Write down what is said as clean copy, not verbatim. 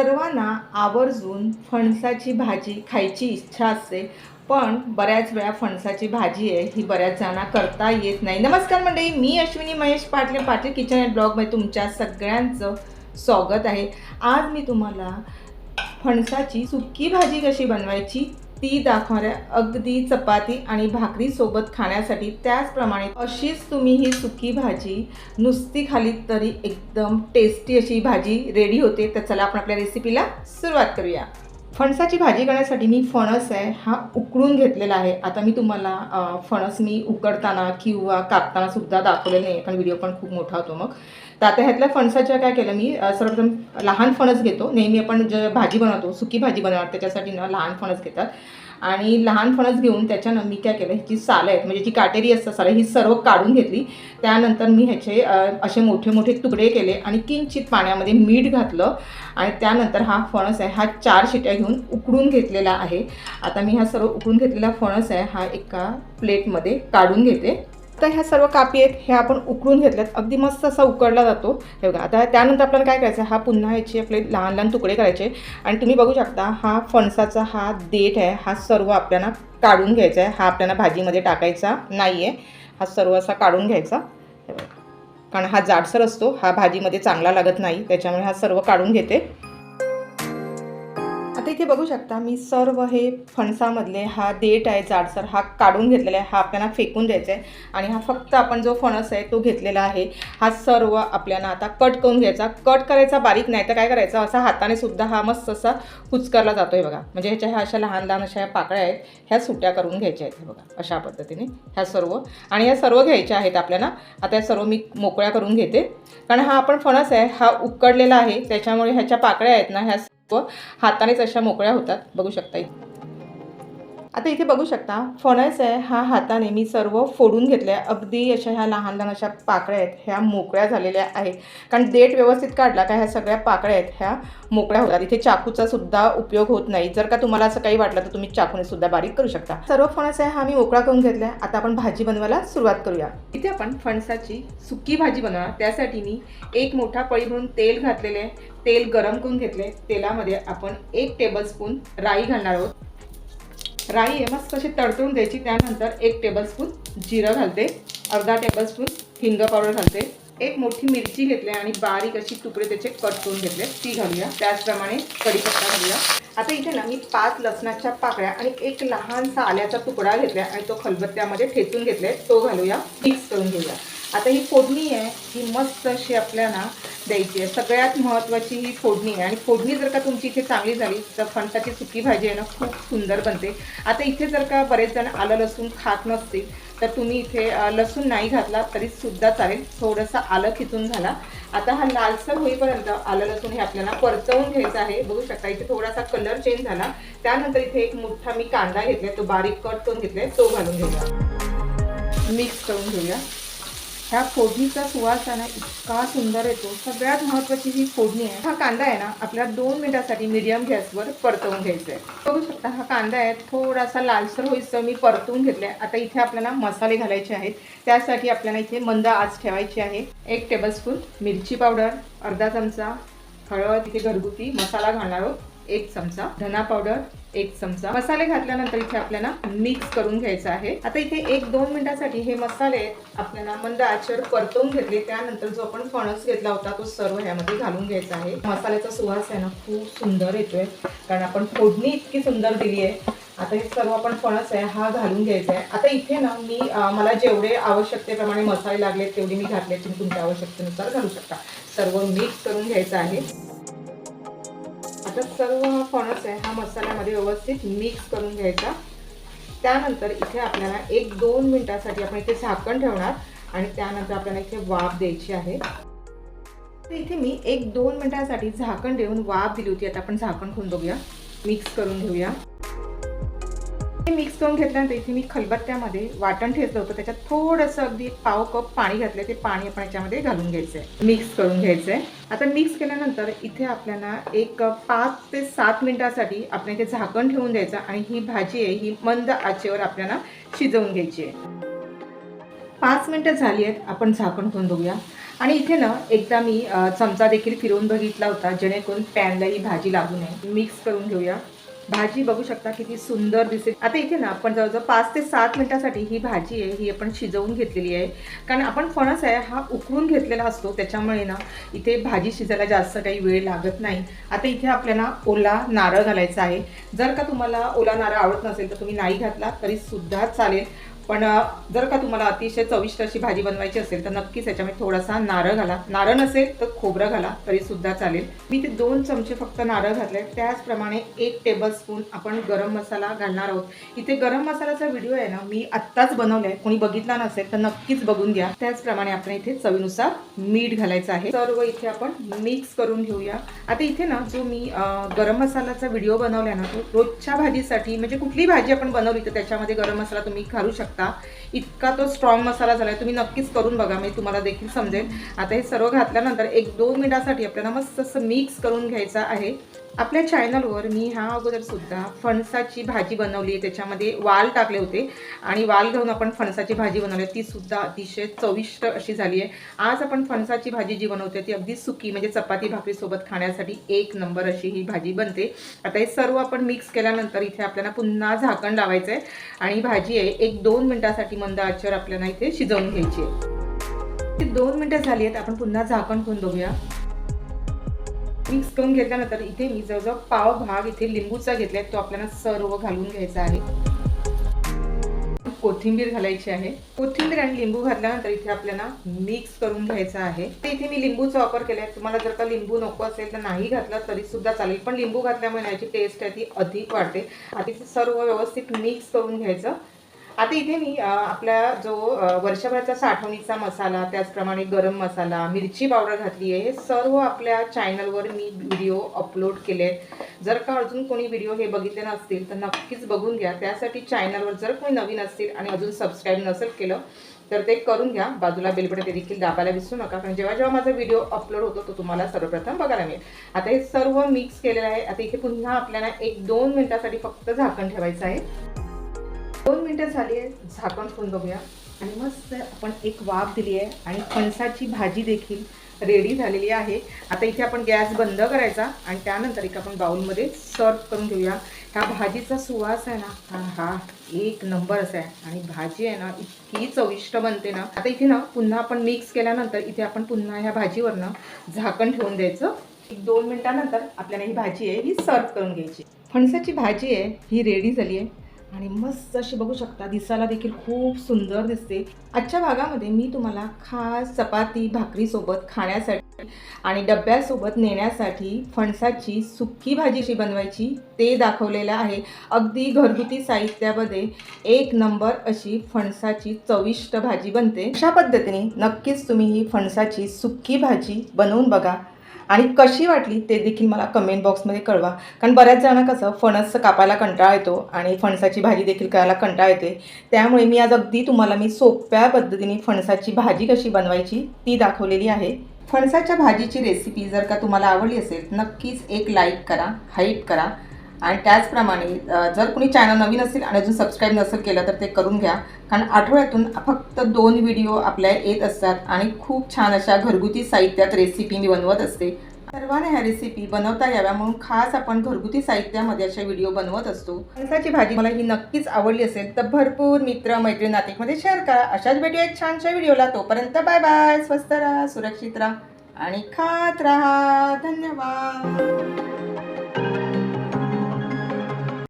सर्वांना आवर्जून फणसाची भाजी खायची इच्छा असते, पण बऱ्याच वेळा फणसाची भाजी आहे ही बऱ्याच जणांना करता येत नाही. नमस्कार मंडळी, मी अश्विनी महेश पाटील, पाटील किचन अँड ब्लॉगमध्ये तुमच्या सगळ्यांचं स्वागत आहे. आज मी तुम्हाला फणसाची सुकी भाजी कशी बनवायची ती दाखवणार आहे. अगदी चपाती आणि भाकरी सोबत खाण्यासाठी. त्याचप्रमाणे अशीच तुम्ही ही सुकी भाजी नुसती खाली तरी एकदम टेस्टी अशी भाजी रेडी होते. तर चला आपण आपल्या रेसिपीला सुरुवात करूया. फणसाची भाजी करण्यासाठी मी फणस आहे हा उकडून घेतलेला आहे. आता मी तुम्हाला फणस मी उकडताना किंवा कापताना सुद्धा दाखवलेलं नाही, कारण व्हिडिओ पण खूप मोठा होतो मग. तर आता ह्यातल्या फणसाच्या काय केलं मी, सर्वप्रथम लहान फणस घेतो. नेहमी आपण जे भाजी बनवतो, सुकी भाजी बनवणार त्याच्यासाठी ना लहान फणस घेतात. आणि लहान फणस घेऊन त्याच्यानं मी काय केलं, ह्याची सालं आहेत म्हणजे जी काटेरी असतात सालं ही सर्व काढून घेतली. त्यानंतर मी ह्याचे असे मोठे मोठे तुकडे केले आणि किंचित पाण्यामध्ये मीठ घातलं. आणि त्यानंतर हा फणस आहे हा 4 शिट्या घेऊन उकडून घेतलेला आहे. आता मी हा सर्व उकडून घेतलेला फणस आहे हा एका प्लेटमध्ये काढून घेते. तर ह्या सर्व कापी आहेत हे आपण उकडून घेतल्यात, अगदी मस्त असा उकडला जातो हे बघा. आता त्यानंतर आपल्याला काय करायचं, हा पुन्हा याचे आपले लहान लहान तुकडे करायचे. आणि तुम्ही बघू शकता हा फणसाचा हा देठ आहे हा सर्व आपल्याला काढून घ्यायचा आहे. हा आपल्याला भाजीमध्ये टाकायचा नाही आहे, हा सर्व असा काढून घ्यायचा कारण हा जाडसर असतो, हा भाजीमध्ये चांगला लागत नाही, त्याच्यामुळे हा सर्व काढून घेते. आता इथे बघू शकता मी सर्व हे फणसामधले हा देठ आहे जाडसर हा काढून घेतलेला आहे. हा आपल्याला फेकून द्यायचा आहे. आणि हा फक्त आपण जो फणस आहे तो घेतलेला आहे. हा सर्व आपल्याला आता कट करून घ्यायचा. कट करायचा बारीक नाही तर काय करायचं, असा हाताने सुद्धा हा मस्त असा कुचकरला जातो आहे बघा. म्हणजे ह्याच्या ह्या अशा लहान लहान अशा पाकळ्या आहेत ह्या सुट्या करून घ्यायच्या आहेत हे बघा, अशा पद्धतीने ह्या सर्व. आणि ह्या सर्व घ्यायच्या आहेत आपल्याला. आता या सर्व मी मोकळ्या करून घेते, कारण हा आपण फणस आहे हा उकडलेला आहे त्याच्यामुळे ह्याच्या पाकळ्या आहेत ना ह्या हातानेच अशा मोकळ्या होतात, बघू शकता. आता इथे बघू शकता फणस आहे हा हाताने मी सर्व फोडून घेतल्या. अगदी अशा ह्या लहान लहान अशा पाकळ्या आहेत ह्या मोकळ्या झालेल्या आहेत, कारण देठ व्यवस्थित काढला का ह्या सगळ्या पाकळ्या आहेत ह्या मोकळ्या होतात. इथे चाकूचा सुद्धा उपयोग होत नाही. जर का तुम्हाला असं काही वाटलं तर तुम्ही चाकूने सुद्धा बारीक करू शकता. सर्व फणस आहे हा मी मोकळा करून घेतला. आता आपण भाजी बनवायला सुरुवात करूया. इथे आपण फणसाची सुकी भाजी बनवणार. त्यासाठी मी एक मोठा पळी भरून तेल घातलेले आहे. तेल गरम करून घेतले. तेलामध्ये आपण 1 टेबलस्पून राई घालणार आहोत. राई आहे मस्त अशी तडतडून द्यायची. त्यानंतर 1 टेबलस्पून जिरं घालते, अर्धा टेबलस्पून हिंग पावडर घालते. एक मोठी मिरची घेतली आणि बारीक अशी तुकडे त्याचे कट करून घेतले, ती घालूया. त्याचप्रमाणे कढीपत्ता घालूया. आता इथे ना मी 5 लसणाच्या पाकळ्या आणि एक लहानसा आल्याचा तुकडा घेतला आणि तो खलबत्त्यामध्ये ठेचून घेतले, तो घालूया. मिक्स करून घेऊया. आता ही फोडणी आहे ही मस्त अशी आपल्याला द्यायची आहे. सगळ्यात महत्त्वाची ही फोडणी आहे. आणि फोडणी जर का तुमची इथे चांगली झाली तर फणसाची सुकी भाजी आहे ना खूप सुंदर बनते. आता इथे जर का बरेच जण आलं लसूण खात नसतील तर तुम्ही इथे लसूण नाही घातला तरी सुद्धा चालेल, थोडंसं आलं खिचून घाला. आता हा लालसर होईपर्यंत आलं लसूण हे आपल्याला परतवून घ्यायचं आहे. बघू शकता इथे थोडासा कलर चेंज झाला. त्यानंतर इथे एक मोठा मी कांदा घेतला, तो बारीक कट करून घेतलाय, तो घालून घेऊया. मिक्स करून घेऊया. ह्या फोडणीचा सुवास आहे ना इतका सुंदर येतो. सगळ्यात महत्त्वाची ही फोडणी आहे. हा कांदा आहे ना आपल्याला 2 मिनिटासाठी मीडियम गॅसवर परतवून घ्यायचा आहे. बघू शकता हा कांदा आहे थोडासा लालसर होईस्तोवर मी परतवून घेतला आहे. आता इथे आपल्याला मसाले घालायचे आहेत. त्यासाठी आपल्याला इथे मंद आच ठेवायची आहे. 1 टेबलस्पून मिरची पावडर, अर्धा चमचा हळद, इथे घरगुती मसाला घालणार आहोत, 1 चमचा धना पावडर, 1 चमचा. मसाले घातल्यानंतर इथे आपल्याला मिक्स करून घ्यायचं आहे. आता इथे 1-2 मिनिटासाठी हे मसाले आपल्याला मंद आचेवर परतवून घेतले. त्यानंतर जो आपण फणस घेतला होता तो सर्व ह्यामध्ये घालून घ्यायचा आहे. मसाल्याचा सुवास आहे ना खूप सुंदर येतोय, कारण आपण फोडणी इतकी सुंदर दिली आहे. आता हे सर्व आपण फणस आहे हा घालून घ्यायचा आहे. आता इथे ना मी मला जेवढे आवश्यकतेप्रमाणे मसाले लागले तेवढे मी घातले, तुम्ही तुमच्या आवश्यकतेनुसार घालू शकता. सर्व मिक्स करून घ्यायचं आहे. आता सर्व हा फणस आहे हा मसाल्यामध्ये व्यवस्थित मिक्स करून घ्यायचा. त्यानंतर इथे आपल्याला 1-2 मिनिटासाठी आपण इथे झाकण ठेवणार आणि त्यानंतर आपल्याला इथे वाफ द्यायची आहे. तर इथे मी 1-2 मिनिटांसाठी झाकण देऊन वाफ दिली होती. आता आपण झाकण खोलून बघूया, मिक्स करून घेऊया. मिक्स करून घेतल्यानंतर इथे मी खलबत्त्यामध्ये वाटण ठेचलं होतं, त्याच्यात थोडंसं अगदी पाव कप पाणी घातलं. ते पाणी आपण याच्यामध्ये घालून घ्यायचं आहे, मिक्स करून घ्यायचं आहे. आता मिक्स केल्यानंतर इथे आपल्याला एक 5 ते 7 मिनिटांसाठी आपण इथे झाकण ठेवून द्यायचं आणि ही भाजी आहे ही मंद आचेवर आपल्याला शिजवून घ्यायची आहे. 5 मिनटं झाली आहेत, आपण झाकण ठेवून बघूया. आणि इथे ना एकदा मी चमचा देखील फिरवून बघितला होता, जेणेकरून पॅनला ही भाजी लागू नये. मिक्स करून घेऊया. भाजी बघू शकता किती सुंदर दिसेल. आता इथे ना आपण जवळजवळ 5 ते 7 मिनिटांसाठी ही भाजी आहे ही आपण शिजवून घेतलेली आहे. कारण आपण फणस आहे हा उकळून घेतलेला असतो, त्याच्यामुळे ना इथे भाजी शिजायला जास्त काही वेळ लागत नाही. आता इथे आपल्याला ओला नारळ घालायचा आहे. जर का तुम्हाला ओला नारळ आवडत नसेल तर तुम्ही नाही घातला तरी सुद्धा चालेल. पण जर का तुम्हाला अतिशय चविष्ट अशी भाजी बनवायची असेल तर नक्कीच याच्यामध्ये थोडासा नारळ घाला. नारळ नसेल तर खोबरं घाला तरी सुद्धा चालेल. मी ते 2 चमचे फक्त नारळ घातले. त्याचप्रमाणे 1 टेबलस्पून आपण गरम मसाला घालणार आहोत. इथे गरम मसाल्याचा व्हिडिओ आहे ना मी आत्ताच बनवला आहे, कोणी बघितला नसेल तर नक्कीच बघून घ्या. त्याचप्रमाणे आपण इथे चवीनुसार मीठ घालायचं आहे. सर्व इथे आपण मिक्स करून घेऊया. आता इथे ना जो मी गरम मसाल्याचा व्हिडिओ बनवला ना तो रोजच्या भाजीसाठी, म्हणजे कुठली भाजी आपण बनवली तर त्याच्यामध्ये गरम मसाला तुम्ही घालू शकता. इतका तो स्ट्रॉंग मसाला झाला. तुम्ही नक्कीच करून बघा, म्हणजे तुम्हाला देखील समजेल. आता हे सर्व घातल्यानंतर 1-2 मिनिटांसाठी आपल्याला मस्त असं मिक्स करून घ्यायचं आहे. आपल्या चॅनलवर मी ह्या अगोदर सुद्धा फणसाची भाजी बनवली आहे, त्याच्यामध्ये वाल टाकले होते आणि वाल घेऊन आपण फणसाची भाजी बनवली, ती सुद्धा अतिशय चविष्ट अशी झाली आहे. आज आपण फणसाची भाजी जी बनवते ती अगदी सुकी, म्हणजे चपाती भाकरी सोबत खाण्यासाठी 1 नंबर अशी ही भाजी बनते. आता हे सर्व आपण मिक्स केल्यानंतर इथे आपल्याला पुन्हा झाकण लावायचं आहे आणि भाजी आहे 1-2 मिनिटांसाठी मंद आचेवर आपल्याला इथे शिजवून घ्यायची आहे. ती 2 मिनिटं झाली आहेत, आपण पुन्हा झाकण ठेवून बघूया. मिक्स करून घेतल्यानंतर इथे मी जवळजवळ पाव भाग इथे लिंबूचा घेतलाय, तो आपल्याला सर्व घालून घ्यायचा आहे. कोथिंबीर घालायची आहे. कोथिंबीर आणि लिंबू घातल्यानंतर इथे आपल्याला मिक्स करून घ्यायचं आहे. इथे मी लिंबूचा वापर केलाय. तुम्हाला जर का लिंबू नको असेल तर नाही घातला तरी सुद्धा चालेल, पण लिंबू घातल्यामुळे याची टेस्ट आहे ती अधिक वाढते. आता इथे सर्व व्यवस्थित मिक्स करून घ्यायचं. आता इथे मी आपल्या जो वर्षभराचा साठवणीचा मसाला, त्याचप्रमाणे गरम मसाला, मिरची पावडर घातली आहे. हे सर्व आपल्या चॅनलवर मी व्हिडिओ अपलोड केले आहेत. जर का अजून कोणी व्हिडिओ हे बघितले नसतील तर नक्कीच बघून घ्या. त्यासाठी चॅनलवर जर कोणी नवीन असतील आणि अजून सबस्क्राईब नसेल केलं तर ते करून घ्या. बाजूला बेल बटन ते देखील दाबायला विसरू नका, कारण जेव्हा जेव्हा माझा व्हिडिओ अपलोड होतो तो तुम्हाला सर्वप्रथम बघायला मिळेल. आता हे सर्व मिक्स केलेलं आहे. आता इथे पुन्हा आपल्याला 1-2 मिनिटांसाठी फक्त झाकण ठेवायचं आहे. 2 मिनिटं झाली आहे, झाकण ठेवून बघूया. आणि मस्त आपण एक वाफ दिली आहे आणि फणसाची भाजी देखील रेडी झालेली आहे. आता इथे आपण गॅस बंद करायचा आणि त्यानंतर एक आपण बाउलमध्ये सर्व करून घेऊया. ह्या भाजीचा सुवास आहे ना हा 1 नंबर असा आहे आणि भाजी आहे ना इतकी चविष्ट बनते ना. आता इथे ना पुन्हा आपण मिक्स केल्यानंतर इथे आपण पुन्हा ह्या भाजीवर ना झाकण ठेवून द्यायचं. 1-2 मिनिटांनंतर आपल्याला ही भाजी आहे ही सर्व करून घ्यायची. फणसाची भाजी आहे ही रेडी झाली आहे आणि मस्त अशी बघू शकता, दिसायला देखील खूप सुंदर दिसते. आजच्या भागामध्ये मी तुम्हाला खास चपाती भाकरीसोबत खाण्यासाठी आणि डब्यासोबत नेण्यासाठी फणसाची सुक्की भाजी कशी बनवायची ते दाखवलेलं आहे. अगदी घरगुती साहित्यामध्ये 1 नंबर अशी फणसाची चविष्ट भाजी बनते. अशा पद्धतीने नक्कीच तुम्ही ही फणसाची सुक्की भाजी बनवून बघा आणि कशी वाटली ते देखील मला कमेंट बॉक्समध्ये कळवा. कारण बऱ्याच जणांना कसं फणस कापायला कंटाळा येतो आणि फणसाची भाजी देखील करायला कंटाळा येते. त्यामुळे मी आज अगदी तुम्हाला मी सोप्या पद्धतीने फणसाची भाजी कशी बनवायची ती दाखवलेली आहे. फणसाच्या भाजीची रेसिपी जर का तुम्हाला आवडली असेल नक्कीच एक लाईक करा, हाईप करा आणि त्याचप्रमाणे जर कोणी चॅनल नवीन असेल आणि अजून सबस्क्राईब नसेल केलं तर ते करून घ्या. कारण आठवड्यातून फक्त 2 व्हिडिओ आपल्या येत असतात आणि खूप छान अशा घरगुती साहित्यात रेसिपी मी बनवत असते. सर्वांना ह्या रेसिपी बनवता याव्या म्हणून खास आपण घरगुती साहित्यामध्ये अशा व्हिडिओ बनवत असतो. फणसाची भाजी मला ही नक्कीच आवडली असेल तर भरपूर मित्र मैत्रीण नातेमध्ये शेअर करा. अशाच भेटूया एक छानशा व्हिडिओला. तोपर्यंत बाय बाय. स्वस्त राहा, सुरक्षित राहा आणि खात राहा. धन्यवाद.